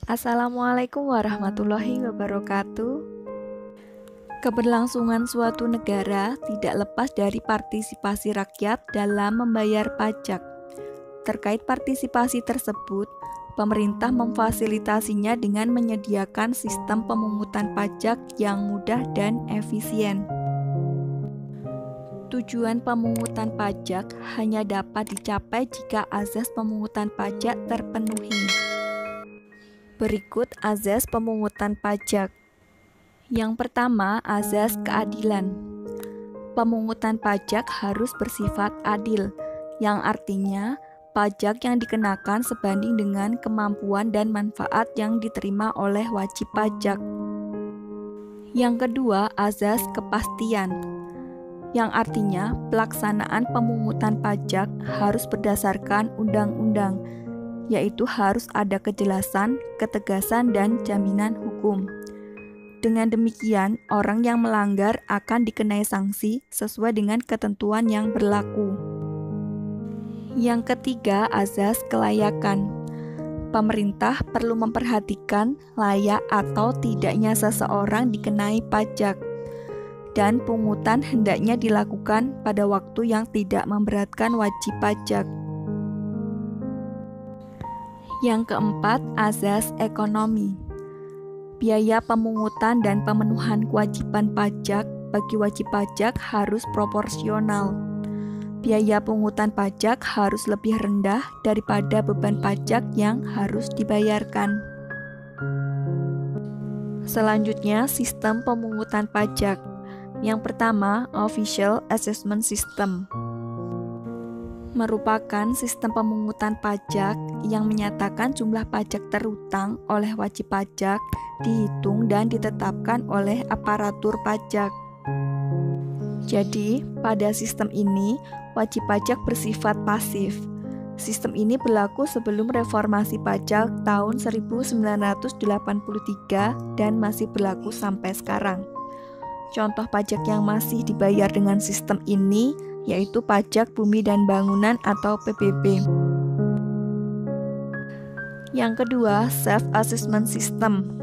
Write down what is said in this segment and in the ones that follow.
Assalamualaikum warahmatullahi wabarakatuh. Keberlangsungan suatu negara tidak lepas dari partisipasi rakyat dalam membayar pajak. Terkait partisipasi tersebut, pemerintah memfasilitasinya dengan menyediakan sistem pemungutan pajak yang mudah dan efisien. Tujuan pemungutan pajak hanya dapat dicapai jika azas pemungutan pajak terpenuhi. Berikut azas pemungutan pajak. Yang pertama, azas keadilan. Pemungutan pajak harus bersifat adil, yang artinya pajak yang dikenakan sebanding dengan kemampuan dan manfaat yang diterima oleh wajib pajak. Yang kedua, azas kepastian, yang artinya pelaksanaan pemungutan pajak harus berdasarkan undang-undang, yaitu harus ada kejelasan, ketegasan, dan jaminan hukum. Dengan demikian, orang yang melanggar akan dikenai sanksi sesuai dengan ketentuan yang berlaku. Yang ketiga, azas kelayakan. Pemerintah perlu memperhatikan layak atau tidaknya seseorang dikenai pajak, dan pungutan hendaknya dilakukan pada waktu yang tidak memberatkan wajib pajak. Yang keempat, azas ekonomi. Biaya pemungutan dan pemenuhan kewajiban pajak bagi wajib pajak harus proporsional. Biaya pungutan pajak harus lebih rendah daripada beban pajak yang harus dibayarkan. Selanjutnya, sistem pemungutan pajak. Yang pertama, Official Assessment System merupakan sistem pemungutan pajak yang menyatakan jumlah pajak terutang oleh wajib pajak dihitung dan ditetapkan oleh aparatur pajak. Jadi, pada sistem ini, wajib pajak bersifat pasif. Sistem ini berlaku sebelum reformasi pajak tahun 1983 dan masih berlaku sampai sekarang. Contoh pajak yang masih dibayar dengan sistem ini yaitu pajak bumi dan bangunan atau PBB. Yang kedua, Self-Assessment System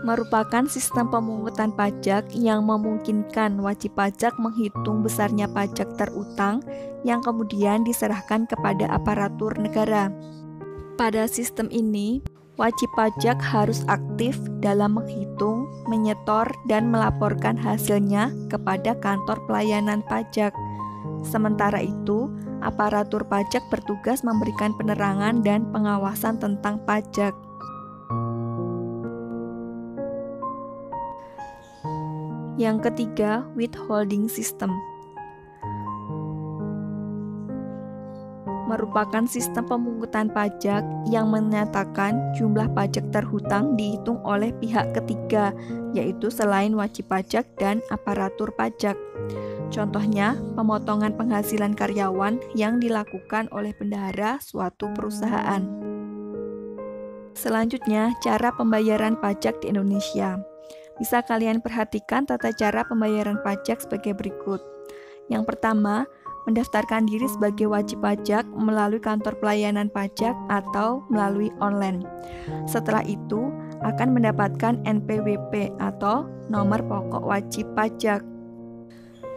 merupakan sistem pemungutan pajak yang memungkinkan wajib pajak menghitung besarnya pajak terutang yang kemudian diserahkan kepada aparatur negara. Pada sistem ini, wajib pajak harus aktif dalam menghitung, menyetor, dan melaporkan hasilnya kepada kantor pelayanan pajak. Sementara itu, aparatur pajak bertugas memberikan penerangan dan pengawasan tentang pajak. Yang ketiga, Withholding System merupakan sistem pemungutan pajak yang menyatakan jumlah pajak terhutang dihitung oleh pihak ketiga, yaitu selain wajib pajak dan aparatur pajak. Contohnya, pemotongan penghasilan karyawan yang dilakukan oleh bendahara suatu perusahaan. Selanjutnya, cara pembayaran pajak di Indonesia. Bisa kalian perhatikan tata cara pembayaran pajak sebagai berikut. Yang pertama, mendaftarkan diri sebagai wajib pajak melalui kantor pelayanan pajak atau melalui online. Setelah itu, akan mendapatkan NPWP atau nomor pokok wajib pajak.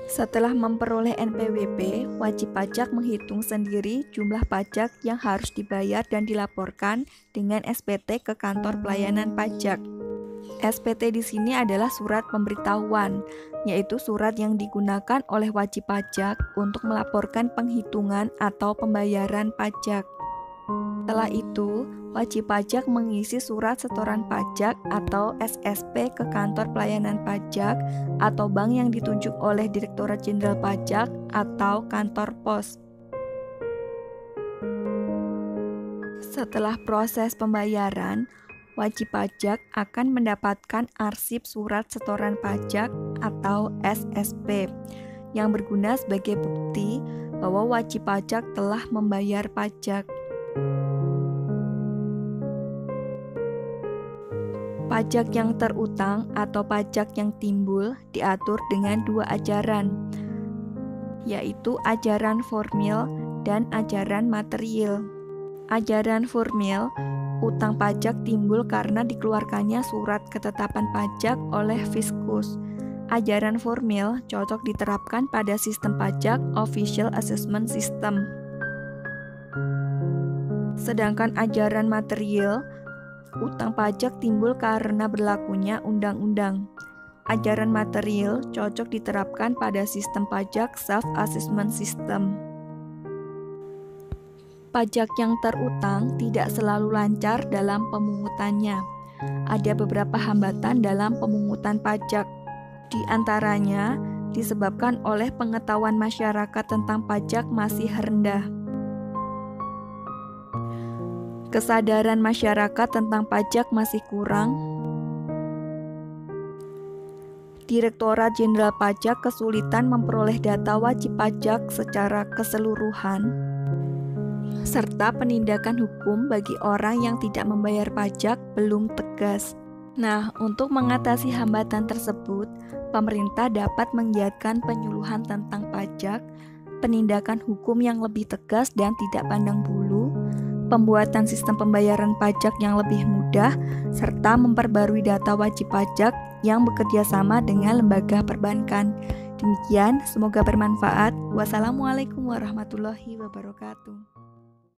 Setelah memperoleh NPWP, wajib pajak menghitung sendiri jumlah pajak yang harus dibayar dan dilaporkan dengan SPT ke kantor pelayanan pajak. SPT di sini adalah surat pemberitahuan, yaitu surat yang digunakan oleh wajib pajak untuk melaporkan penghitungan atau pembayaran pajak. Setelah itu, wajib pajak mengisi surat setoran pajak atau SSP ke kantor pelayanan pajak atau bank yang ditunjuk oleh Direktorat Jenderal Pajak atau kantor pos. Setelah proses pembayaran, wajib pajak akan mendapatkan arsip surat setoran pajak atau SSP yang berguna sebagai bukti bahwa wajib pajak telah membayar pajak. Pajak yang terutang atau pajak yang timbul diatur dengan dua ajaran, yaitu ajaran formil dan ajaran material. Ajaran formil Utang pajak timbul karena dikeluarkannya surat ketetapan pajak oleh Fiskus. Ajaran formil cocok diterapkan pada sistem pajak Official Assessment System. Sedangkan ajaran material, utang pajak timbul karena berlakunya undang-undang. Ajaran material cocok diterapkan pada sistem pajak Self-Assessment System. Pajak yang terutang tidak selalu lancar dalam pemungutannya. Ada beberapa hambatan dalam pemungutan pajak. Di antaranya disebabkan oleh pengetahuan masyarakat tentang pajak masih rendah. Kesadaran masyarakat tentang pajak masih kurang. Direktorat Jenderal Pajak kesulitan memperoleh data wajib pajak secara keseluruhan, serta penindakan hukum bagi orang yang tidak membayar pajak belum tegas. Nah, untuk mengatasi hambatan tersebut, pemerintah dapat menggiatkan penyuluhan tentang pajak, penindakan hukum yang lebih tegas dan tidak pandang bulu, pembuatan sistem pembayaran pajak yang lebih mudah, serta memperbarui data wajib pajak yang bekerja sama dengan lembaga perbankan. Demikian, semoga bermanfaat. Wassalamualaikum warahmatullahi wabarakatuh.